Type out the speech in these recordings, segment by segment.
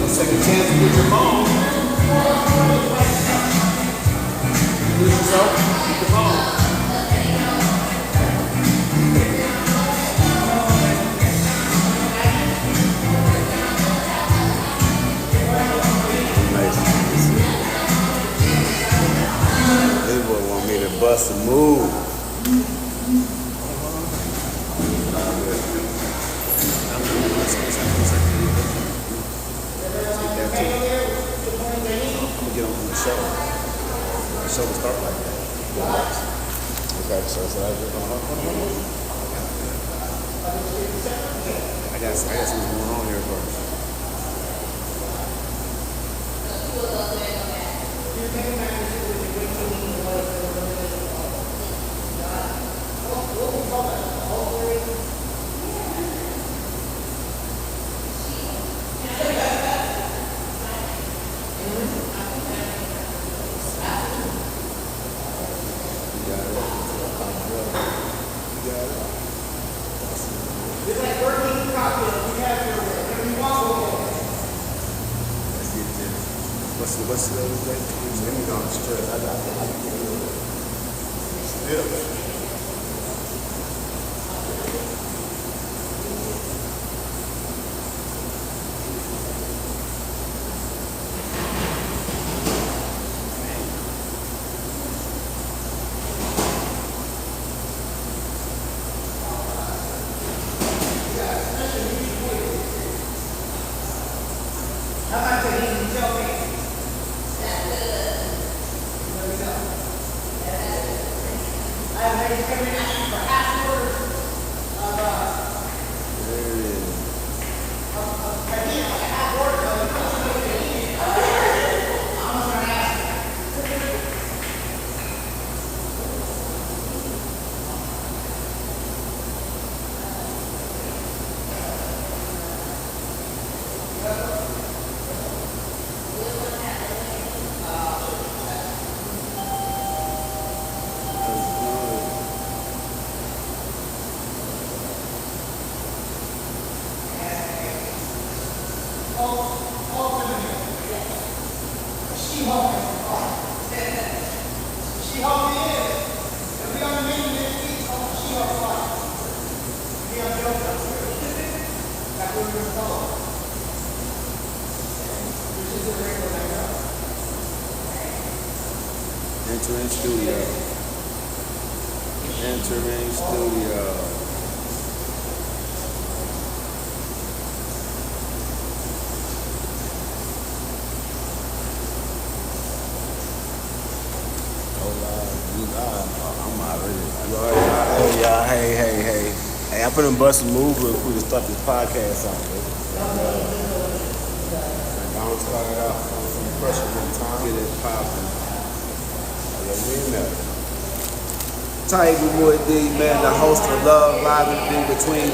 Second chance to get your phone. Lose yourself, get the phone. This boy want me to bust a move. Get on from the show. The show will start like that. Okay, so I just I got see what's going on here first. What's the other thing? Let me go on the stress. I got still. Entering studio. Entering studio. I'm already. Hey, y'all. Hey, I'm finna bust a move real quick to start this podcast off. Don't start it off on some pressure one time. Get it popping. Tiger Boy D, man, the host of Love Live and In Between.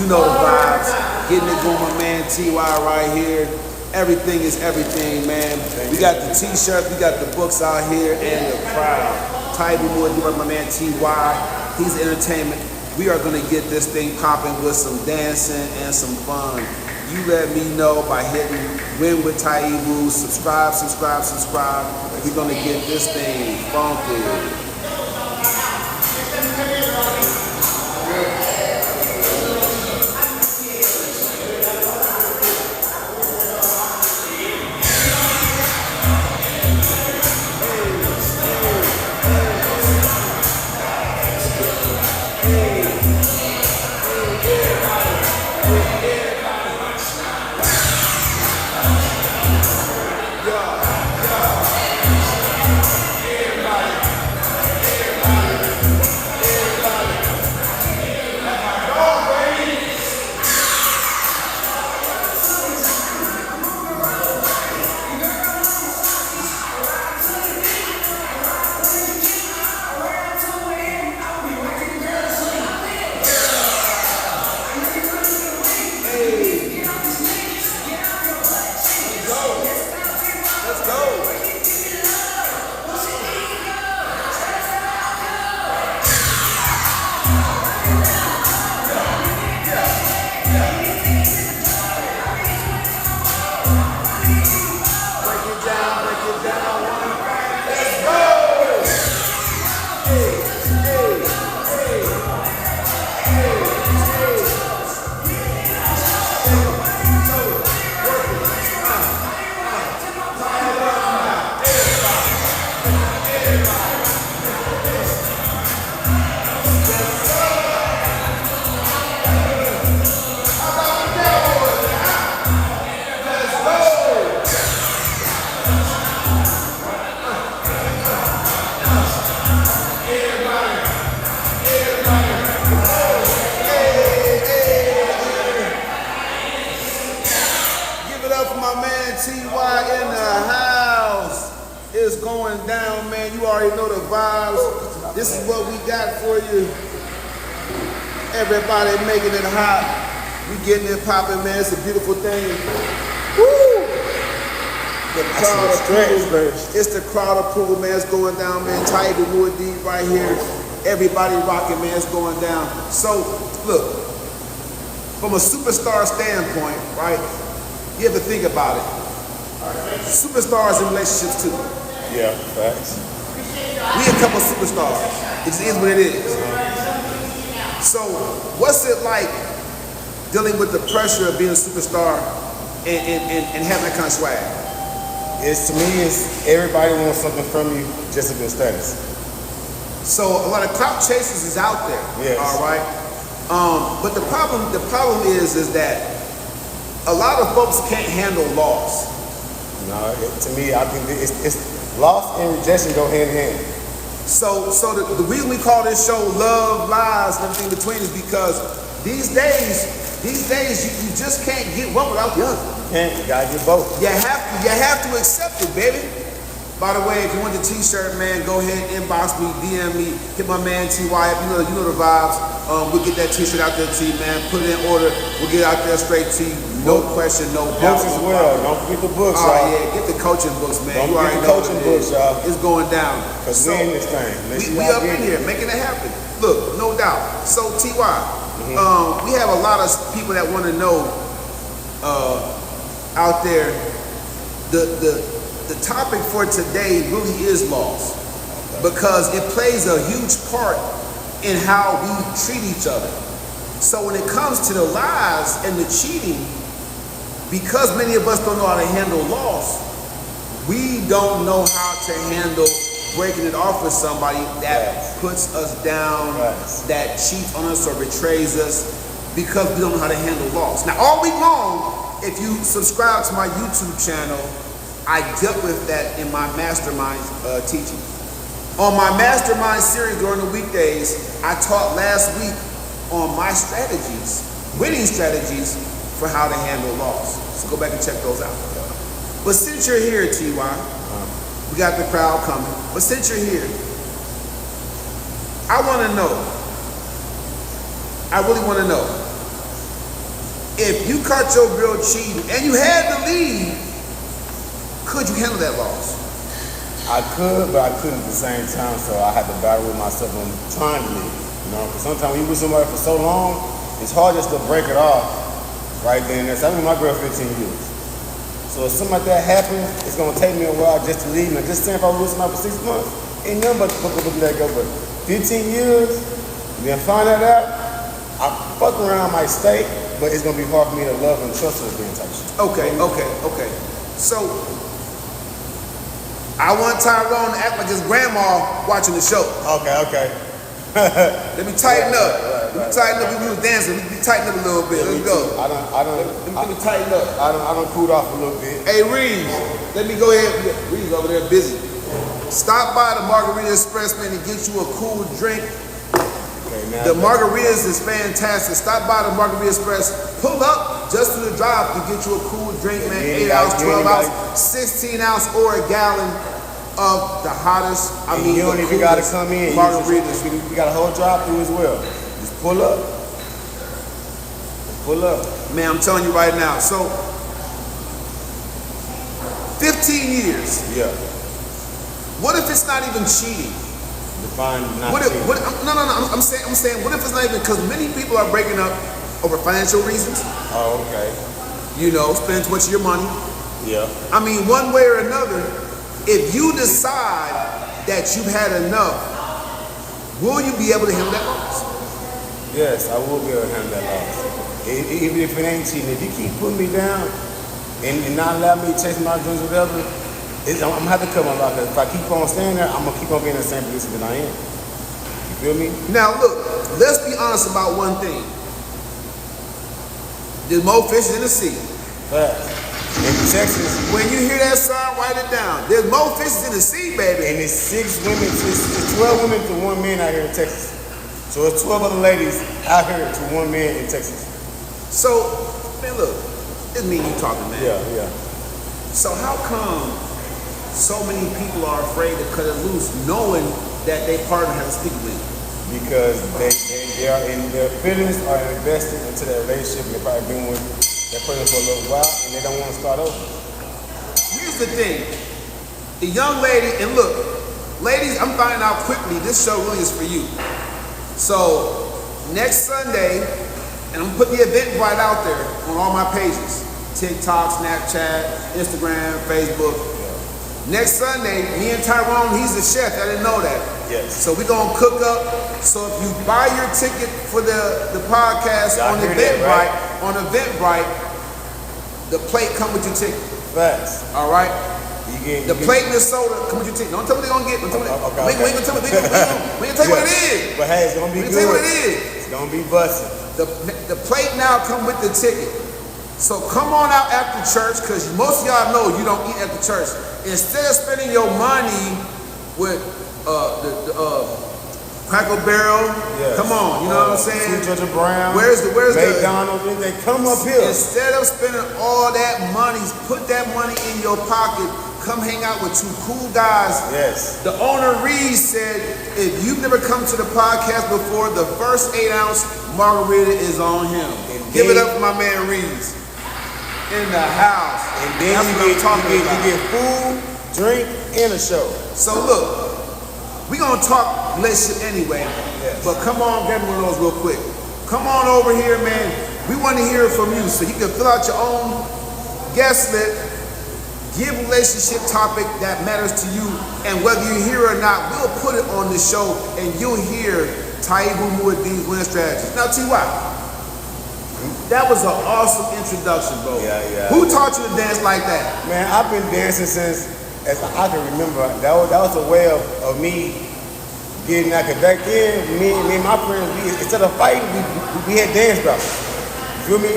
You know the vibes. Getting it going, my man TY right here. Everything is everything, man. We got the t-shirts, we got the books out here, and the crowd. Taibu Muad'Dib, my man T.Y. He's entertainment. We are going to get this thing popping with some dancing and some fun. You let me know by hitting Win with Taibu. Subscribe. We're going to get this thing funky. T.Y. in the house. It's going down, man. You already know the vibes. This is what we got for you. Everybody making it hot. We getting it popping, man. It's a beautiful thing. Woo! The crowd approval. It's the crowd approval, man. It's going down, man. Taibu Muad'Dib right here. Everybody rocking, man. It's going down. So, look, from a superstar standpoint, right? You have to think about it. Superstars in relationships too. Yeah, facts. We a couple superstars. It just is what it is. So, what's it like dealing with the pressure of being a superstar and having that kind of swag? To me, everybody wants something from you just to build status. So a lot of clout chasers is out there. Yes. All right. But the problem is that a lot of folks can't handle loss. No, to me, I think it's loss and rejection go hand in hand. So the reason we call this show Love, Lies, and everything in between is because these days you just can't get one without the other. You gotta get both. You have to accept it, baby. By the way, if you want the t-shirt, man, go ahead, inbox me, DM me, hit my man T.Y. You know the vibes. We'll get that t-shirt out there to you, man. Put it in order. We'll get it out there straight to you. No question, no doubt. Books as well. Don't forget the books, y'all. Oh yeah, get the coaching books, man. Don't you already forget the know coaching what it books, is. y'all. It's going down. Because we in this thing. We up in here making it happen. Look, no doubt. So T.Y., we have a lot of people that want to know out there. The topic for today really is loss, because it plays a huge part in how we treat each other. So when it comes to the lies and the cheating, because many of us don't know how to handle loss, we don't know how to handle breaking it off with somebody that puts us down, that cheats on us or betrays us, because we don't know how to handle loss. Now, all week long, if you subscribe to my YouTube channel, I dealt with that in my mastermind teaching. On my mastermind series during the weekdays, I taught last week on my strategies, winning strategies for how to handle loss. So go back and check those out. But since you're here, T.Y., we got the crowd coming. But since you're here, I want to know, I really want to know, if you caught your girl cheating and you had to leave, could you handle that loss? I could, but I couldn't at the same time, so I had to battle with myself on trying to leave. You know, because sometimes when you with somebody for so long, it's hard just to break it off right then and there. So I've been with my girl 15 years. So if something like that happens, it's gonna take me a while just to leave. And just saying if I was with somebody for 6 months, ain't nothing but to let go. But 15 years, then find that out, I fuck around, I might stay, but it's gonna be hard for me to love and trust her again type shit. Okay. So I want Tyrone to act like his grandma watching the show. Okay. Let me tighten up. Let me tighten up. We was dancing. Let me tighten up a little bit. Let's go. Let me tighten up. I don't cool off a little bit. Hey, Reeves, let me go ahead. Reeves over there busy. Stop by the Margarita Express, man, and get you a cool drink. Okay, the margaritas is fantastic. Stop by the Margarita Express. Pull up just to the drive to get you a cool drink, man. 8 ounce, 12 ounce, 16 ounce, or a gallon of the hottest. You don't even gotta come in. Margaritas. We got a whole drive through as well. Just pull up. Pull up. Man, I'm telling you right now. So, 15 years. Yeah. What if it's not even cheating? Define not What if, cheating. no. I'm saying, what if it's not even? Because many people are breaking up over financial reasons. Oh, okay. You know, spending too much of your money. Yeah. I mean, one way or another, if you decide that you've had enough, will you be able to handle that loss? Yes, I will be able to handle that loss. Even if it ain't cheating, if you keep putting me down and not allow me to chase my dreams, whatever, I'm gonna have to cut my life. If I keep on staying there, I'm gonna keep on being in the same position that I am. You feel me? Now, look, let's be honest about one thing. There's more fish in the sea. Facts. In Texas, When you hear that song, write it down. There's more fishes in the sea, baby. and it's 6 women, it's 12 women to 1 man out here in Texas. So it's 12 other ladies out here to 1 man in Texas. So, man, look, it's me and you talking, man. Yeah. So how come so many people are afraid to cut it loose, knowing that their partner has a speaker with? Because they are in their feelings are invested into their relationship. They've probably been with that person for a little while and they don't want to start over. Here's the thing. The young lady, and look, ladies, I'm finding out quickly, this show really is for you. So, next Sunday, and I'm gonna put the event right out there on all my pages. TikTok, Snapchat, Instagram, Facebook. Next Sunday, me and Tyrone, he's the chef. I didn't know that. Yes. So we're gonna cook up. So if you buy your ticket for the podcast Y'all on hear that, Eventbrite, the plate come with your ticket. Facts. All right. The You plate and the soda come with your ticket. Don't tell me they're gonna get. Don't tell me. Okay, We ain't gonna tell me. We ain't gonna tell you what it is. But hey, it's gonna be We good. tell you what it is. It's gonna be busting. The plate now come with the ticket. So come on out after church, because most of y'all know you don't eat at the church. Instead of spending your money with Cracker Barrel, Yes. come on, you know what I'm saying? Sweet Georgia Brown. Where's the McDonald's? They come up here. Instead of spending all that money, put that money in your pocket. Come hang out with 2 cool guys. Yes. The owner Reed said, if you've never come to the podcast before, the first 8 ounce margarita is on him. And Give it then- up for my man Reeves. In the house. And then That's what I'm talking you about. get food, drink, and a show. So look, we gonna talk relationship anyway. Yes. But come on, get one of those real quick. Come on over here, man. We want to hear from you, so you can fill out your own guest list. Give a relationship topic that matters to you, and whether you're here or not, we'll put it on the show, and you'll hear Taibu Muad'Dib's winning strategies. Now, T.Y., that was an awesome introduction, bro. Yeah. Who taught you to dance like that? Man, I've been dancing since as I can remember. That was a way of me getting out. 'Cause back then, me and my friends, instead of fighting, we had dance battles. You feel me?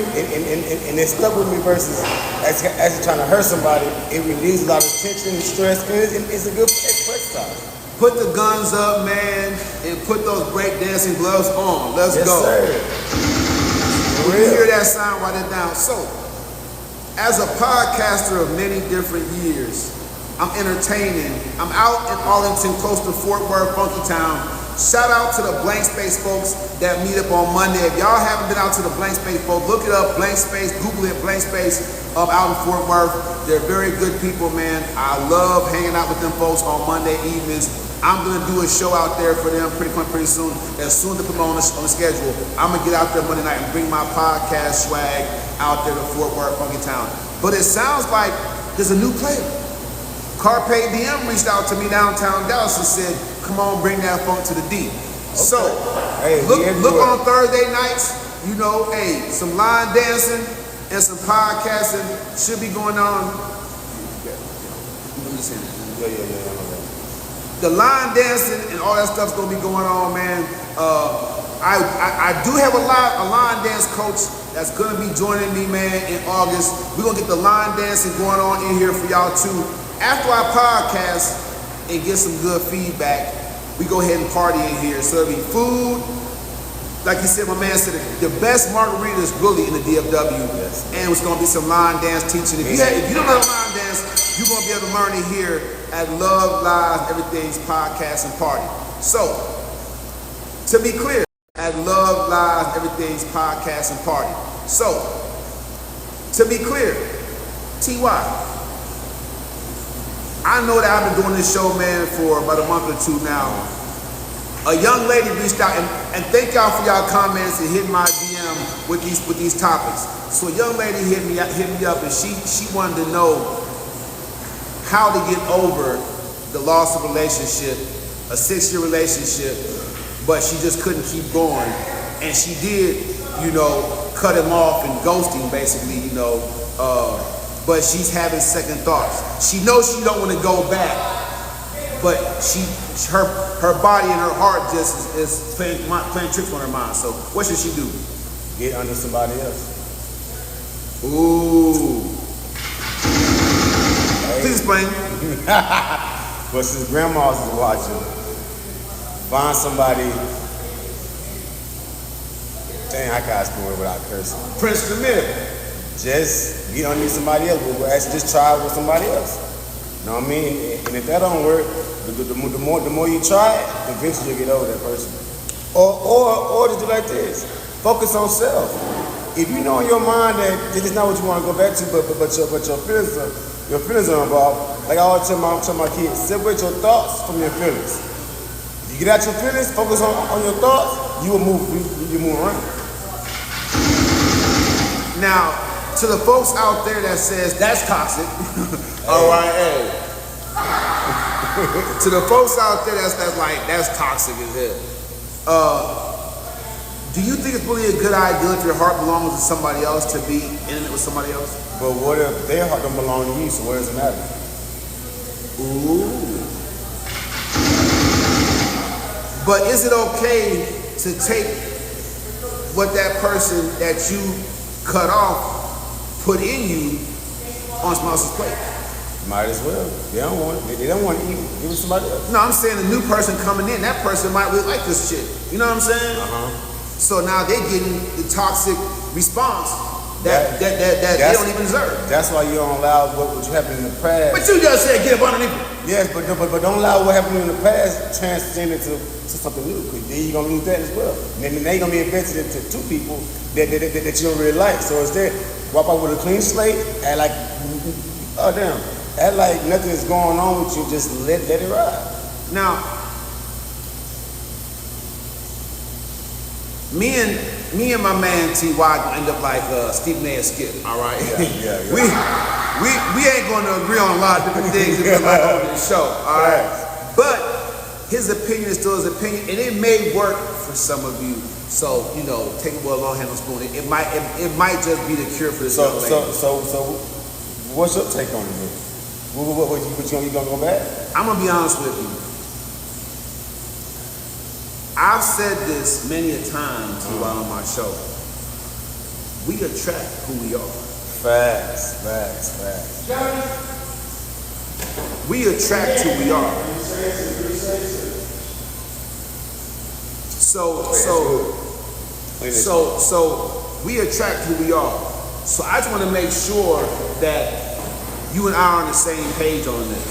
And it stuck with me versus actually trying to hurt somebody. It relieves a lot of tension and stress, and it's a good exercise. Put the guns up, man, and put those break dancing gloves on. Let's Yes, go. sir. When you hear that sound, write it down. So, as a podcaster of many different years, I'm entertaining. I'm out in Arlington, close to Fort Worth, Funky Town. Shout out to the Blank Space folks that meet up on Monday. If y'all haven't been out to the Blank Space folks, look it up, Blank Space, Google it, Blank Space. out in Fort Worth. They're very good people, man. I love hanging out with them folks on Monday evenings. I'm gonna do a show out there for them pretty soon. As soon as they put me on the schedule, I'm gonna get out there Monday night and bring my podcast swag out there to Fort Worth, Funky Town. But it sounds like there's a new player. Carpe Diem reached out to me downtown Dallas and said, "Come on, bring that funk to the D." Okay. So hey, look on Thursday nights. You know, hey, some line dancing and some podcasting should be going on. The line dancing and all that stuff's gonna be going on, man. I do have a line dance coach that's gonna be joining me, man, in August. We're gonna get the line dancing going on in here for y'all too. After our podcast and get some good feedback, we go ahead and party in here. So it'll be food. Like you said, my man said, the best margarita is really in the DFW. Yes. And it's gonna be some line dance teaching. If you don't know line dance, you're gonna be able to learn it here at Love Live Everything's podcast and party. So, to be clear, at Love Live Everything's podcast and party. So, to be clear, TY, I know that I've been doing this show, man, for about a month or two now. A young lady reached out, and thank y'all for y'all comments and hitting my DM with these topics. So a young lady hit me up, and she wanted to know how to get over the loss of relationship, a 6-year relationship, but she just couldn't keep going. And she did, cut him off and ghosting, basically, but she's having second thoughts. She knows she don't want to go back, but her body and her heart just is playing tricks on her mind. So what should she do? Get under somebody else. Ooh. Please explain. But since grandma's is watching, find somebody. Dang, I can't explain it without cursing. Prince Demir. Just get underneath somebody else. But actually just try it with somebody else. You know what I mean? And if that don't work, the more you try it, eventually you'll get over that person. Or just do like this. Focus on self. If you know in your mind that this is not what you want to go back to, but your feelings are involved. Like I always tell my kids, separate your thoughts from your feelings. If you get out your feelings, focus on your thoughts, you will move around. Now, to the folks out there that says that's toxic, all right, hey. To the folks out there that's toxic as hell. Do you think it's really a good idea if your heart belongs to somebody else to be intimate with somebody else? But what if their heart don't belong to you, so what does it matter? Ooh. But is it okay to take what that person that you cut off put in you on someone else's plate? Might as well. They don't want it. They don't want to eat it. Give it to somebody else. No, I'm saying the new person coming in, that person might really like this shit. You know what I'm saying? So now they're getting the toxic response that they don't even deserve. That's why you don't allow what you happened in the past. But you just said get up underneath it. Yes, but don't allow what happened in the past transcend into something new, because then you're gonna lose that as well. And then they're gonna be invested into two people that you don't really like. So instead, walk out with a clean slate, act like, oh damn, act like nothing is going on with you. Just let it ride. Now, me and my man T.Y. end up like Stephen A. and Skip, all right? Yeah. We ain't going to agree on a lot of different things that we like over the show, all right? But his opinion is still his opinion, and it may work for some of you. So, take it with a long handle spoon. It might just be the cure for this young lady. So, what's your take on it? What you gonna go back? I'm gonna be honest with you. I've said this many a time while on my show. We attract who we are. Facts. We attract who we are. So we attract who we are. So I just want to make sure that you and I are on the same page on this.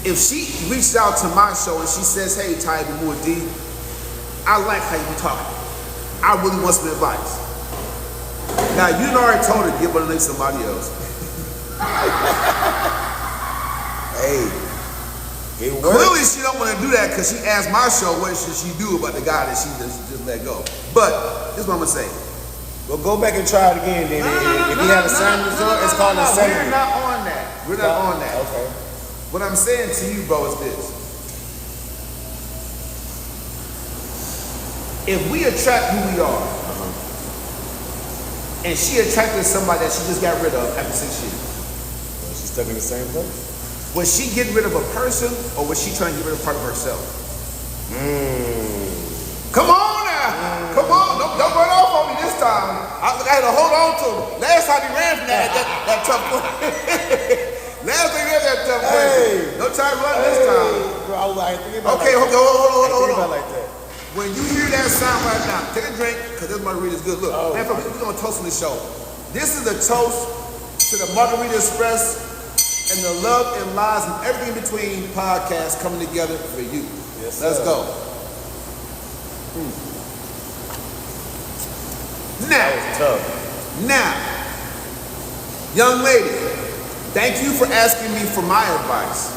If she reaches out to my show and she says, "Hey, Ty Moore D, I like how you talking. I really want some advice." Now you done already told her to get one to somebody else. Hey, it works. Clearly she don't want to do that because she asked my show what should she do about the guy that she just let go. But this is what I'm gonna say. Well, go back and try it again then. If you have the same result, it's called insanity. We're not on that. We're not on that. Okay. What I'm saying to you, bro, is this. If we attract who we are, and she attracted somebody that she just got rid of after 6 years, Well, she's stuck in the same place. was she getting rid of a person or was she trying to get rid of part of herself? Come on now. Come on. Don't run off on me this time. I had to hold on to him. Last time he ran from that tough question. Last time he ran that tough question. No time to run this time. Bro, I was like, thinking about Okay, like hold on. like that. When you hear that sound right now, take a drink, because this margarita is good. Look, man, we're going to toast on the show. This is a toast to the Margarita Express and the love and lies and everything in between podcasts coming together for you. Yes, Let's sir. go. Now, young lady, thank you for asking me for my advice.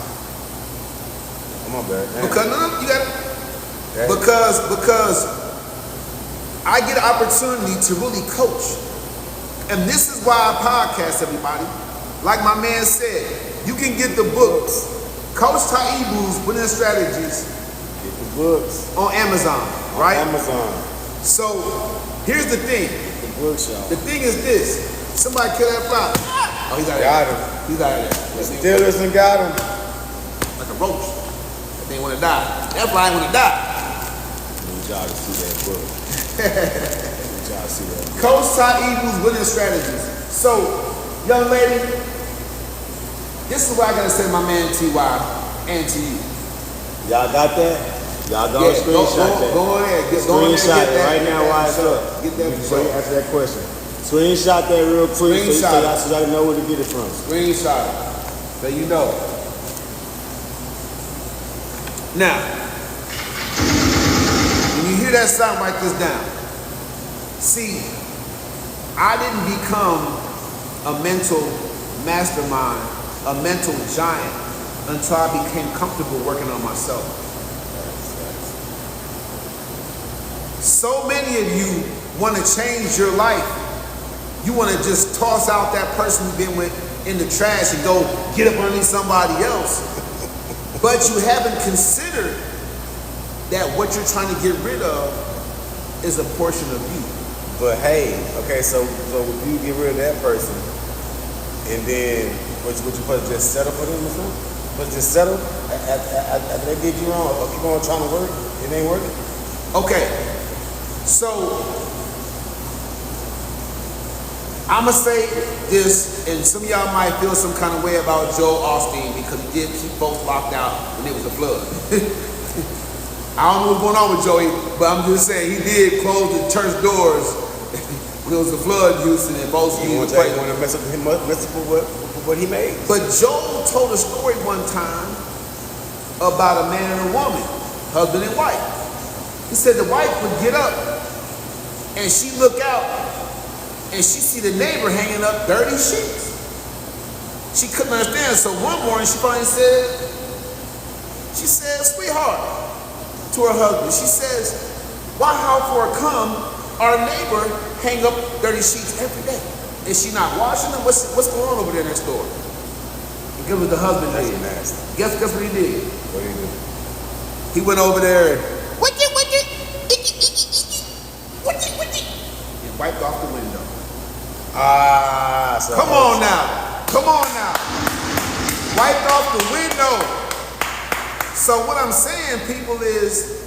Come on, man. Because no, you got it. Yeah. Because I get an opportunity to really coach. And this is why I podcast, everybody. Like my man said, you can get the books, Coach Taibu's Winning Strategies, Get the books on Amazon, right? Amazon. So here's the thing. The books, y'all. The thing is this. Somebody kill that fly. Oh, he's out of Got there. him. He's out of there. Steelers and got him. Like a roach. That thing want to die. That fly ain't want to die. I need y'all to see that book. I need y'all to see that book. Coach Taibu's Winning Strategies. So, young lady, this is what I gotta say to my man T.Y. and to you. Y'all got that? Y'all go screenshot that. Go ahead. Screenshot it right now while it's up. Get that Before you answer that question. Screenshot that real quick so y'all know where to get it from. Screenshot it. So you know. Now, when you hear that sound, write this down. See, I didn't become a mental mastermind, a mental giant, until I became comfortable working on myself. So many of you want to change your life. You want to just toss out that person you've been with in the trash and go get up underneath somebody else. But you haven't considered that what you're trying to get rid of is a portion of you. But hey, okay, so if you get rid of that person, and then what you supposed to just settle for them or something? But just settle after they did you wrong, or keep on trying to work, it ain't working. Okay, so I'ma say this, and some of y'all might feel some kind of way about Joel Osteen because he did keep folks locked out when it was a flood. I don't know what's going on with Joey, but I'm just saying he did close the church doors when it was a flood in Houston and folks You used want to to mess up with what he made? But Joel told a story one time about a man and a woman, husband and wife. He said the wife would get up and she look out and she see the neighbor hanging up dirty sheets. She couldn't understand. So one morning she finally said, sweetheart, to her husband, she says, why how for a come our neighbor hang up dirty sheets every day? Is she not washing them? What's going on over there next door? And guess what the husband did? Guess what he did? What do you do? He went over there and wiped off the window. So Come on now. Wiped off the window. So what I'm saying, people, is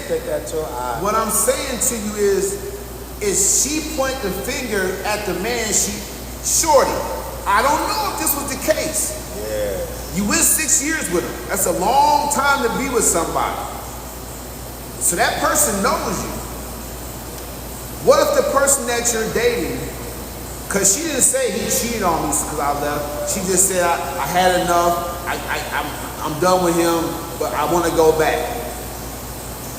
take that to her eye. what I'm saying to you is she point the finger at the man, shorty. I don't know if this was the case. Yeah. You went 6 years with him. That's a long time to be with somebody. So that person knows you. What if the person that you're dating, because she didn't say he cheated on me because I left. She just said I had enough. I'm done with him, but I want to go back.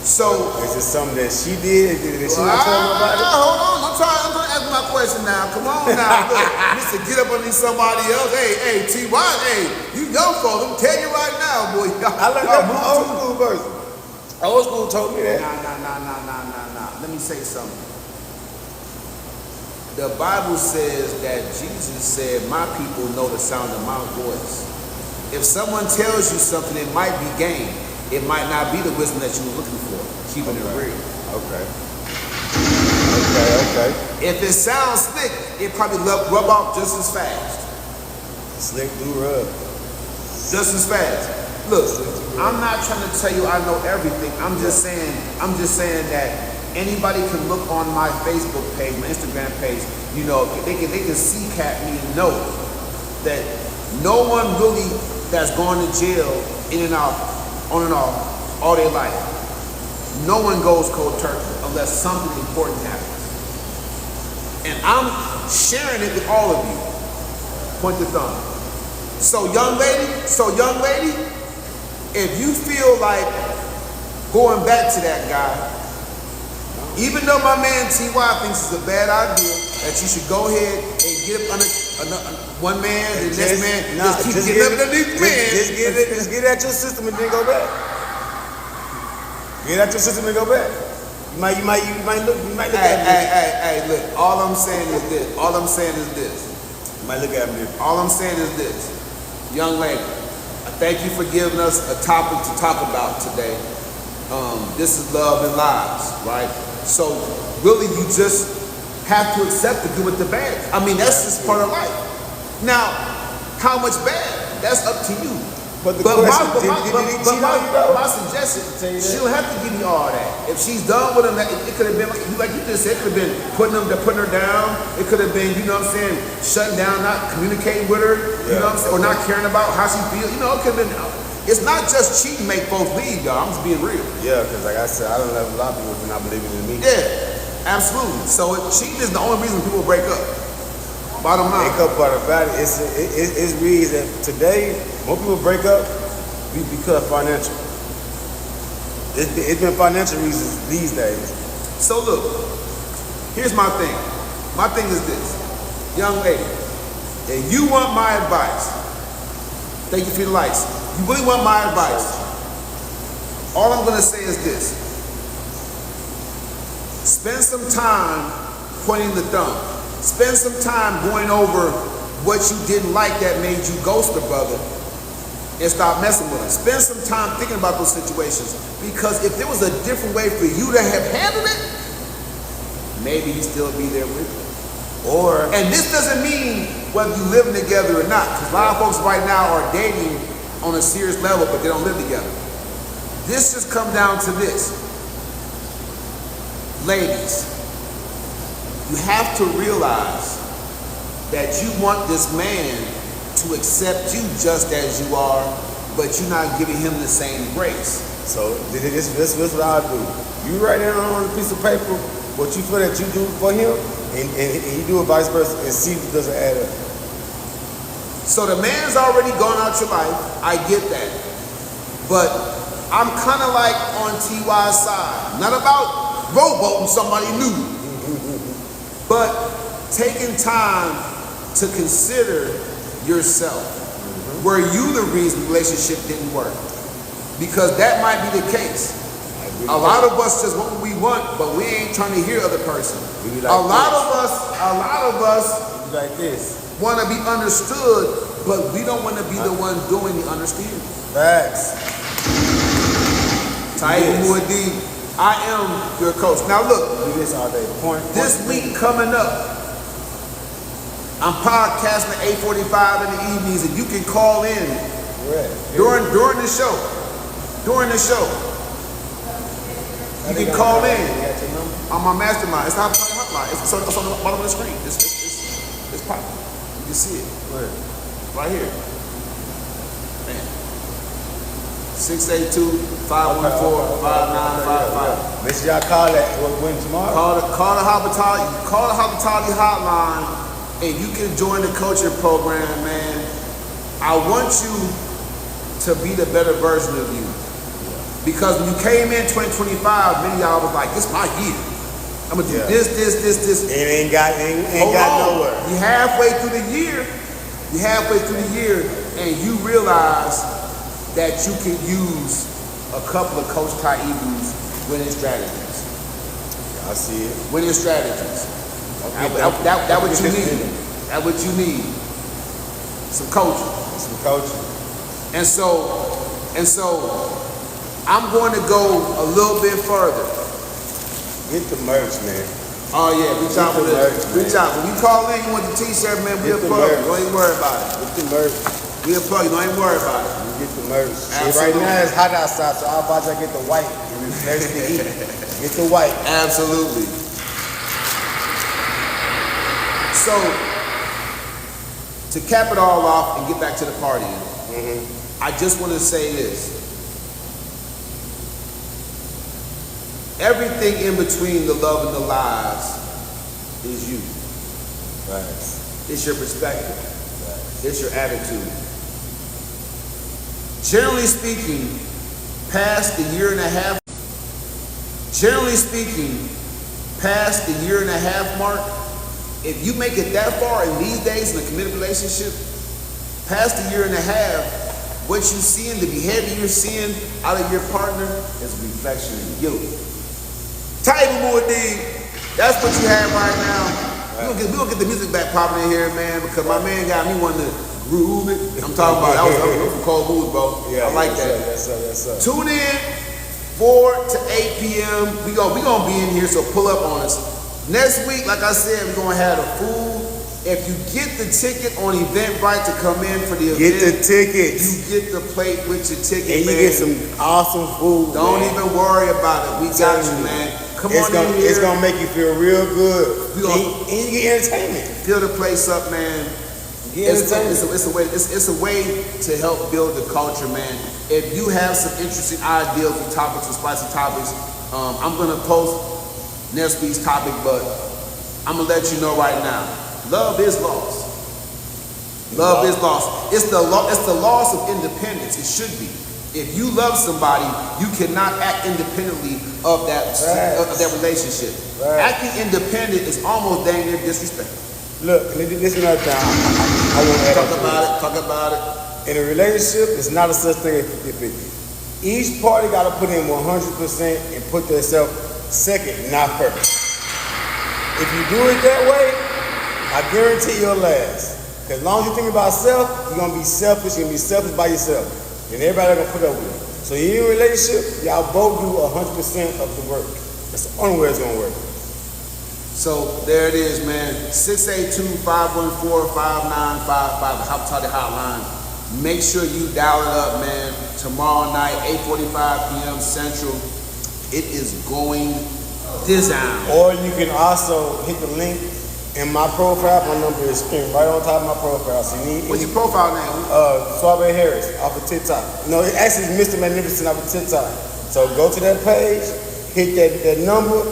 So Is it something that she did? Did she not tell nobody? hold on. I'm trying to answer my question now. Come on now. Look, Mr. Get up underneath somebody else. Hey, T.Y., hey, you young folks, I'm telling you right now, boy. I learned that from old school version. Old school told me that. Nah. Let me say something. The Bible says that Jesus said, my people know the sound of my voice. If someone tells you something, it might be game. It might not be the wisdom that you were looking for. Keeping it real. Okay. If it sounds slick, it probably rub off just as fast. Slick do rub. Just as fast. Look, I'm not trying to tell you I know everything. I'm just saying that anybody can look on my Facebook page, my Instagram page, you know, they can see cat me and know that no one really that's gone to jail in and out, on and off, all their life. No one goes cold turkey unless something important happens. And I'm sharing it with all of you. Point the thumb. So young lady, if you feel like going back to that guy, even though my man T.Y. thinks it's a bad idea, that you should go ahead and get up under one man and next man, just keep getting up underneath man. Just get at your system and then go back. Get at your system and go back. You might look at me. Hey, look, all I'm saying is this. You might look at me. All I'm saying is this. Young lady, I thank you for giving us a topic to talk about today. This is love and lives, right? So really you just have to accept the good with the bad. I mean, that's just part of life. Now, how much bad? That's up to you. But my suggestion, she don't have to give me all that. If she's done with him, it could have been like you just said, it could have been putting her down. It could have been, you know what I'm saying, shutting down, not communicating with her, you know what I'm saying, or not caring about how she feels. You know, it could have been. It's not just cheating make folks leave, y'all. I'm just being real. Yeah, because like I said, I don't have a lot of people for not believing in me. Yeah, absolutely. So cheating is the only reason people break up. Bottom line. Break up part about it. It's reads that today, more people break up because of financial. It's been financial reasons these days. So look, here's my thing. My thing is this. Young lady, if you want my advice, thank you for the lights. You really want my advice, all I'm going to say is this. Spend some time pointing the thumb. Spend some time going over what you didn't like that made you ghost a brother and stop messing with him. Spend some time thinking about those situations, because if there was a different way for you to have handled it, maybe he'd still be there with you. And this doesn't mean whether you living together or not, because a lot of folks right now are dating on a serious level, but they don't live together. This just comes down to this. Ladies, you have to realize that you want this man to accept you just as you are, but you're not giving him the same grace. So this is what I'll do. You write down on a piece of paper what you feel that you do for him, and you do it vice versa, and see if it doesn't add up. So the man's already gone out your life. I get that. But I'm kind of like on T.Y.'s side. Not about rowboating somebody new. But taking time to consider yourself. Were you the reason the relationship didn't work? Because that might be the case. A lot of us just want what we want, but we ain't trying to hear the other person. Like a lot of us like this. Want to be understood, but we don't want to be the one doing the understanding. Facts. Taib Muad'Dib, I am your coach. Now look, do this all day. This week coming up, I'm podcasting at 8:45 in the evenings, and you can call in during the show. During the show, you can call in on my mastermind. It's not a hotline. It's on the bottom of the screen. It's popping. You can see it. Right here. Man. 682-514-5955. Make sure y'all call that when tomorrow. Call the Hospitality hotline, and you can join the coaching program, man. I want you to be the better version of you. Because when you came in 2025, many of y'all was like, this my year. I'm gonna do this. It ain't got Hold got on. nowhere. You halfway through the year, and you realize that you can use a couple of Coach Ty Eagles winning strategies. I see it. Winning strategies. Okay, That what you need. That's what you need. Some coaching. Some coaching. And so I'm going to go a little bit further. Get the merch, man. Oh yeah, reach out for merch, this. Reach out. When you call in, you want the t-shirt, man, we'll Get the plug you. merch. Don't even worry about it. Get the merch. We'll plug you. Don't even worry about it. You get the merch. See, right Absolutely. now it's hot outside, so I'll about to get the white. It reflects the heat. Get the white. Absolutely. So, to cap it all off and get back to the partying, I just want to say this. Everything in between the love and the lies is you. Right. It's your perspective. It's your attitude. Generally speaking, past the year and a half mark, if you make it that far in these days in a committed relationship, past the year and a half, what you're seeing, the behavior you're seeing out of your partner is a reflection of you. Title Muad'Dib, that's what you have right now. We're gonna get the music back popping in here, man, because my man got me wanting to groove it. I'm talking about that was from Cold Moves, bro. Yeah, I like that. Yes, sir. Tune in 4 to 8 p.m. We gonna be in here, so pull up on us. Next week, like I said, we're gonna have the food. If you get the ticket on Eventbrite to come in for the event, Get the tickets. you get the plate with your ticket, And you man. get some awesome food. Don't man. even worry about it. We got you, man. Come on in here. It's gonna make you feel real good. We gonna- And you get entertainment. Fill the place up, man. You get entertainment. It's a way to help build the culture, man. If you have some interesting ideas and topics or spicy topics, I'm gonna post next week's topic, but I'm gonna let you know right now. Love is lost. Love is lost. It's the loss of independence. It should be. If you love somebody, you cannot act independently of that relationship. Right. Acting independent is almost dang near disrespectful. Look, and this is another thing I want to add. Talk about it. In a relationship, it's not a such thing as 50-50. Each party got to put in 100% and put themselves second, not first. If you do it that way, I guarantee you'll last. Because as long as you think about self, you're going to be selfish. You're going to be selfish by yourself. And everybody going to put up with it. So in your relationship, y'all both do 100% of the work. That's the only way it's going to work. So there it is, man. 682-514-5955, the Hospitality Hotline. Make sure you dial it up, man. Tomorrow night, 8:45 p.m. Central. It is going down. Or you can also hit the link in my profile. My number is screen right on top of my profile. So you need What's your profile name? Suave Harris off of TikTok. No, it actually is Mr. Magnificent off of TikTok. So go to that page, hit that number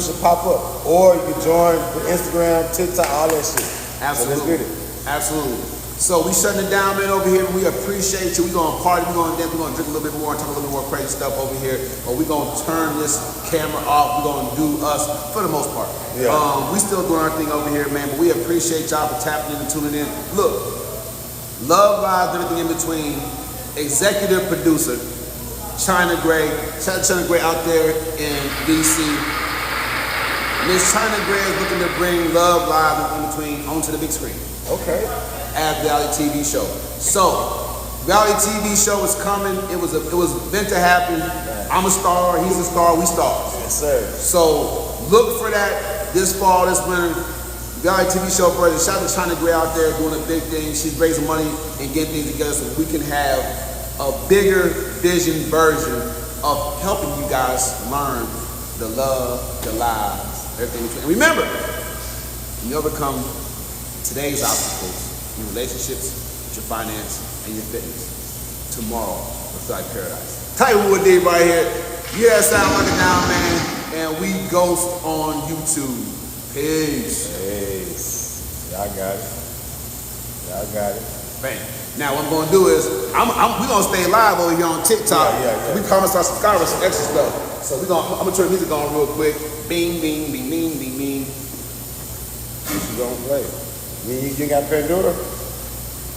should pop up. Or you can join the Instagram, TikTok, all that shit. Absolutely. So let's get it. Absolutely. So we shutting it down, man, over here. We appreciate you. We're going to party. We're going to dance. We're going to drink a little bit more and talk a little bit more crazy stuff over here. But we're going to turn this camera off. We're going to do us for the most part. Yeah. We still doing our thing over here, man. But we appreciate y'all for tapping in and tuning in. Look, love, lives, everything in between. Executive producer, China Gray. Shout out to China Gray out there in DC. Miss China Gray is looking to bring love, live, and in between onto the big screen. Okay. At reality TV show. So, reality TV show is coming. It was meant to happen. I'm a star. He's a star. We stars. Yes, sir. So look for that this fall, this winter. Reality TV show version. Shout out to China Gray out there doing a big thing. She's raising money and getting things together so we can have a bigger vision version of helping you guys learn the love, the lives, everything between. And remember, you overcome today's obstacles. Your relationships, your finance, and your fitness. Tomorrow, looks like paradise. Title Muad'Dib right here. You hear that sound like it now, man. And we ghost on YouTube. Peace. Y'all got it. Bang. Now what I'm gonna do is we gonna stay live over here on TikTok. Yeah. We promised our subscribers some extra stuff. So I'm gonna turn the music on real quick. Bing, bing, bing, bing, bing, bing. What you gonna play? You got Pandora?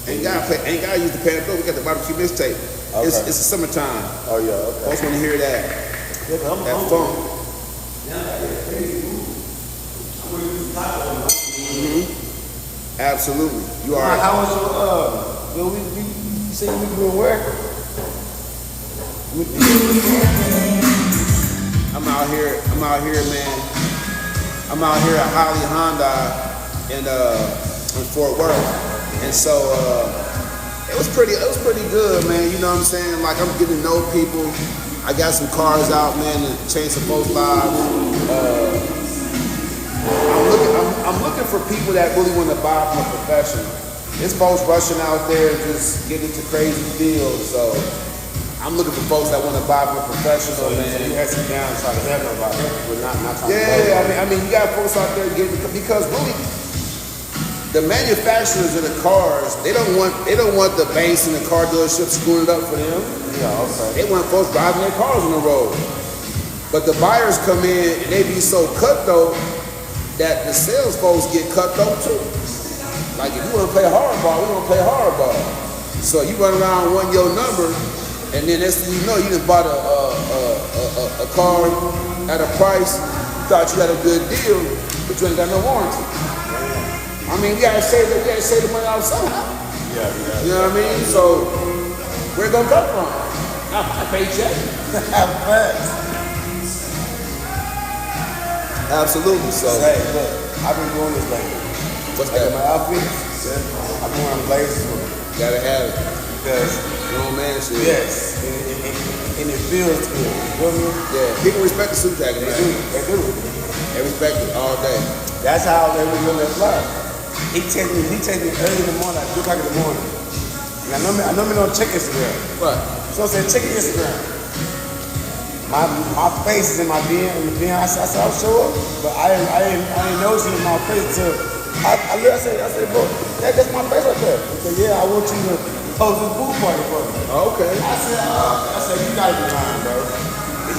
Ain't gotta use the Pandora. We got the barbecue mixtape. Okay. It's the summertime. Oh yeah, okay. Folks want to hear that. That funk. Absolutely. You are. How was your we say we doing work? I'm out here, man. I'm out here at Holly Honda in Fort Worth, and so it was pretty good, man. You know what I'm saying? Like I'm getting to know people. I got some cars out, man, to change some folks' lives. I'm looking for people that really want to buy from a professional. There's folks rushing out there just getting into crazy deals, so I'm looking for folks that want to buy from a professional, man. You had some downside to help about it, but not trying to. Yeah, I mean, you got folks out there getting, because really, the manufacturers of the cars, they don't want the banks and the car dealerships screwing it up for them. Yeah, okay. They want folks driving their cars on the road. But the buyers come in and they be so cutthroat that the sales folks get cutthroat too. Like if you want to play hardball, we want to play hardball. So you run around wanting your number, and then next thing you know, you just bought a car at a price, you thought you had a good deal, but you ain't got no warranty. I mean, we gotta save the money out somehow. Yeah. You know what I mean? So where it gonna come from? Not my paycheck. Facts. Absolutely. So Hey, look, I've been doing this lately. what's Like that? my outfits, I've been wearing blazers with them Gotta have it. because Grown man shit. yes, and it feels good. You feel me? Yeah. People respect the suit jacket, They man. do. They do. They respect it all day. That's how they were really fly. He takes me early in the morning, like 3 o'clock in the morning. And I know me don't check Instagram. What? So I said, check your Instagram. My face is in my DM, I said I'll show up, but I didn't notice it in my face until I said, bro, that's my face right there. He said, yeah, I want you to post this pool party for me. Okay. I said, you gotta be lying, bro.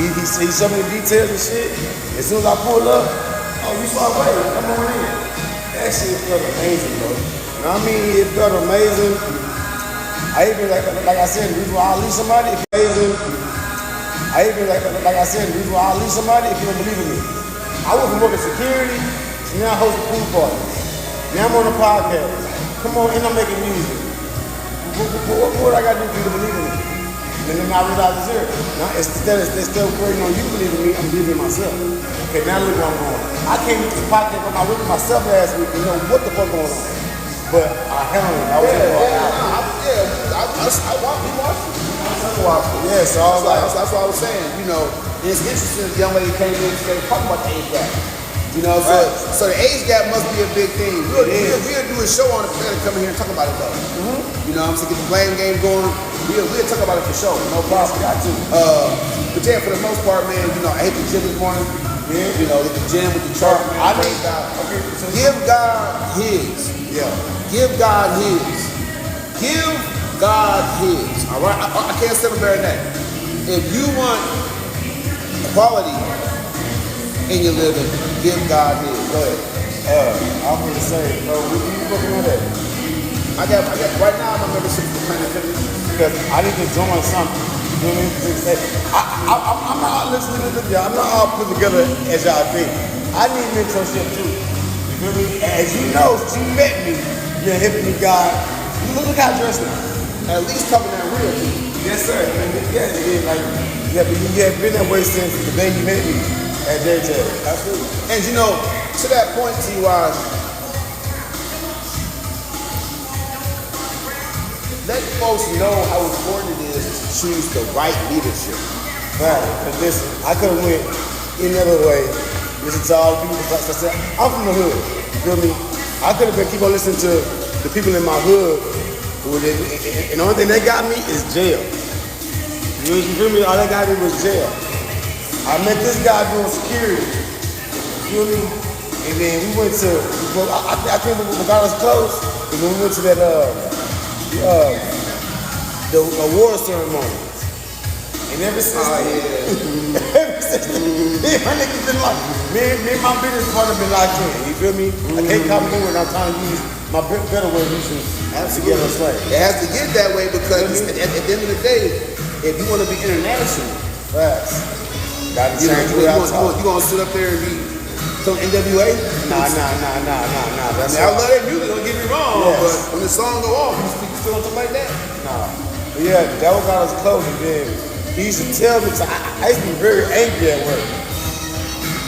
He showed me the details and shit. As soon as I pulled up, oh, you saw way, come on in. That shit felt amazing, bro. You know what I mean? It felt amazing. I even, like I said, the reason why I leave somebody, if you're amazing. Like I said, the reason why I leave somebody, if you don't believe in me. I went from working security to now hosting pool parties. Now I'm on a podcast. Come on, and I'm making music. What I gotta do for you to believe in me? And then I realized it's here. Now, instead of still waiting on you to believe in me, I'm believing in myself. Okay, now look where I'm going. I came to this podcast on my week myself last week, you know what the fuck going on. But I handled it. I was We watched it. Yeah, so I was like, That's what I was saying. You know, it's interesting. The young lady came in and started talking about the age gap. You know, so the age gap must be a big thing. We'll do a show on it. We're gonna come in here and talk about it though. You know, I'm saying, get the blame game going. We'll talk about it for sure. No problem. got to. But yeah, for the most part, man, you know, I hit the gym this morning. Yeah. You know, hit the gym with the chart. Man, I need God. Okay, so give God His. yeah. Give God His. Give God His. All right, I can't say it better than that. If you want quality in your living, give God His. Go ahead. I'm gonna say, bro, what are you looking at that? I got right now. I'm membership for Planet Fitness. Because I need to join something. You know what I mean? I'm not listening to y'all. I'm not all put together as y'all think. I need mentorship too. You feel me? As you know, since you met me, you're a hippie guy. Look how I dress now. At least talking that real to you. Yes, sir. But you have been that way since the day you met me at JJ. Absolutely. And you know, to that point, T.Y., let folks know how important it is to choose the right leadership. Right. Because listen, I could have went any other way. Listen to all the people. Like I said, I'm from the hood. You feel me? I could have been keep on listening to the people in my hood. And the only thing that got me is jail. You feel me? All that got me was jail. I met this guy doing security. You feel me? And then we went to, I think we got us close, because when we went to that the award ceremony. And ever since ever since then, my niggas been like, me and my business partner been locked in. You feel me? I can't come through and I'm trying to use my better way to get on slave. It has to get that way because at the end of the day, if you want to be international, Facts. Gotta you change the way I talk. gonna sit up there and be some NWA? Nah. I love that music, don't get me wrong, Yes. but when the song go off, you still something like that? Nah. But yeah, that was got us close, and then he used to tell me, I used to be very angry at work.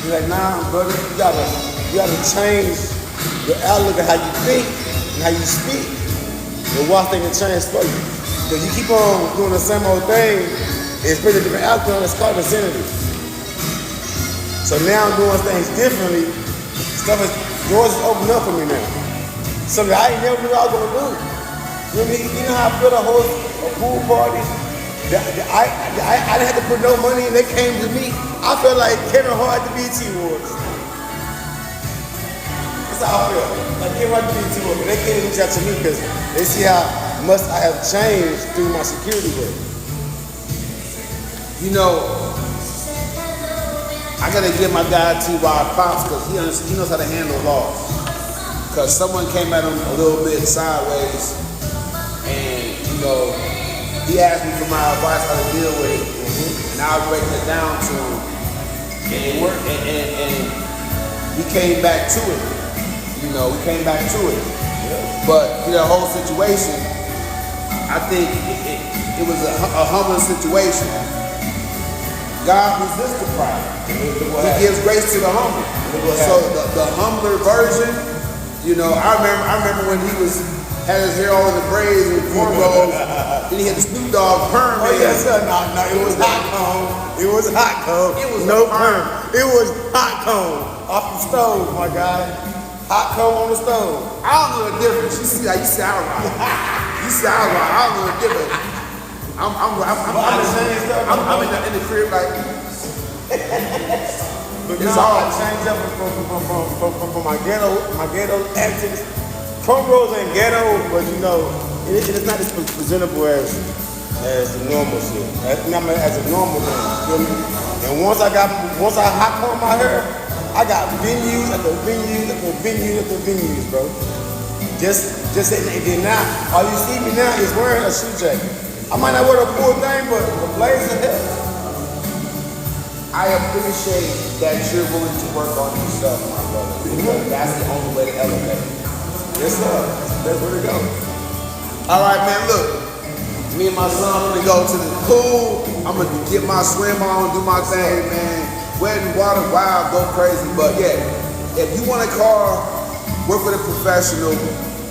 He's like, nah, brother, you gotta change your outlook of how you think and how you speak. And watch things change for you. Because you keep on doing the same old thing, it's pretty different outcome, it's called insanity. So now I'm doing things differently. Doors is opening up for me now. Something I ain't never knew I was gonna do. You know how I feel to host a pool party? I didn't have to put no money in, they came to me. I felt like Kevin Hart at the BET Awards. That's how I feel. Like Kevin Hart at the BET Awards. But they came to reach out to me because they see how much I have changed through my security work. You know, I gotta give my guy T.Y. props because he knows how to handle law. Because someone came at him a little bit sideways, and you know, he asked me for my advice how to deal with it, and I was breaking it down to him, and he came back to it. You know, we came back to it. But you know, the whole situation, I think it was a humbling situation. God resists the proud. He gives grace to the humble. So the humbler version, you know, I remember when he had his hair all in the braids and cornrows. Then he had the Snoop Dogg perm. Oh yes, sir. No, it was hot cone. It was hot cone. It was no a perm. It was hot cone off the stove, my guy. Hot cone on the stove. I don't know the difference. You see how you sound right. You sound right. I don't know the difference. I'm in the crib like. But now I changed up from my ghetto antics. Cornrows ain't ghetto, but you know, it's not as presentable as the normal shit. As a normal thing. You feel me? And once I hot comb my hair, I got venues after venues after venues after venues, bro. Just and then now, all you see me now is wearing a shoe jacket. I might not wear the full thing, but the blazer hell. I appreciate that you're willing to work on yourself, my brother. Because that's the only way to elevate. Yes, sir. That's where to go. All right, man, look. Me and my son, I'm gonna go to the pool. I'm gonna get my swim on, do my thing, man. Wet and water, wild, go crazy. But yeah, if you want a car, work with a professional,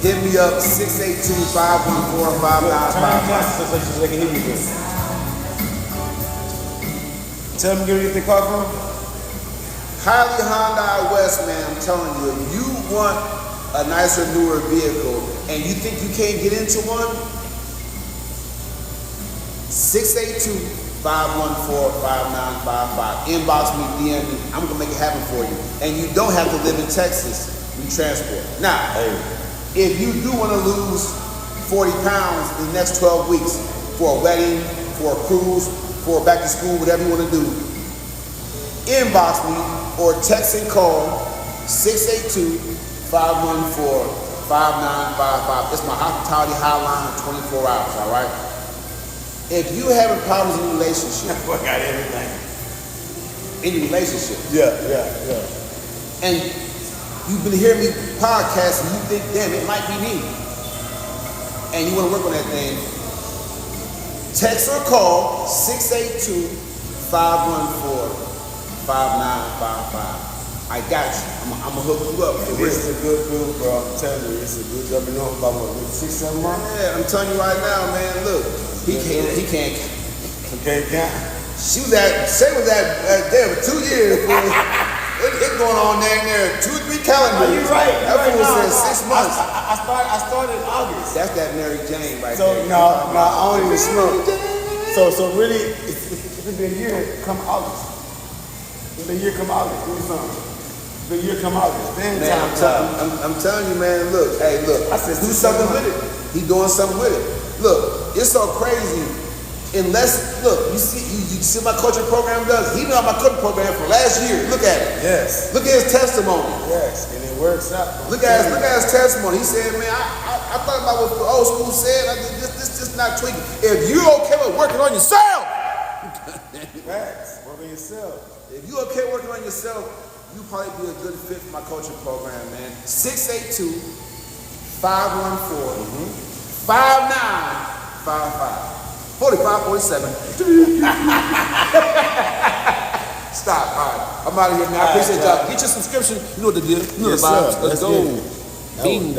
hit me up, 682-514-5955. So they can hear you good. Tell them where you get the car from. Highly Hyundai West, man, I'm telling you, if you want a nicer, newer vehicle and you think you can't get into one, 682-514-5955. Inbox me, DM me. I'm gonna make it happen for you. And you don't have to live in Texas. We transport. Now, if you do want to lose 40 pounds in the next 12 weeks for a wedding, for a cruise, for back to school, whatever you want to do, inbox me or text and call 682-514-5955. It's my hospitality hotline, 24 hours, all right? If you having problems in your relationship, I got everything. in your relationship, Yeah. and you've been hearing me podcast and you think, damn, it might be me, and you want to work on that thing, text or call 682-514-5955. I got you. I'm gonna hook you up. This is a good dude, bro. I'm telling you, it's a good job. Been on for about 6-7 months. Yeah, I'm telling you right now, man. Look, he can't. Okay, count. Shay was at there for 2 years. It's going on there 2 or 3 calendars. You're right. That fool said 6 months. I started in August. That's that Mary Jane right So there. no, I don't even smoke. So really, it's been a year come August. It's been a year come August. Do something. The year come August. Then Man, I'm telling you, man. Look, hey, look. I said do something with it. He doing something with it. Look, it's so crazy. Unless, look, you see what my coaching program does? He been on my coaching program for last year. Look at it. Yes. Look at his testimony. Yes. And it works out. Look at his testimony. He said, man, I thought about what the old school said. This just not tweaking. If you're okay with working on yourself, Facts. Work on yourself. if you're okay working on yourself, you probably be a good fit for my coaching program, man. 682-514-5955. 4547. Stop. All right. I'm out of here, man. I appreciate y'all. Get your subscription. You know what the deal. You know Yes, the vibes. sir. Let's Let's go. get it. Bing.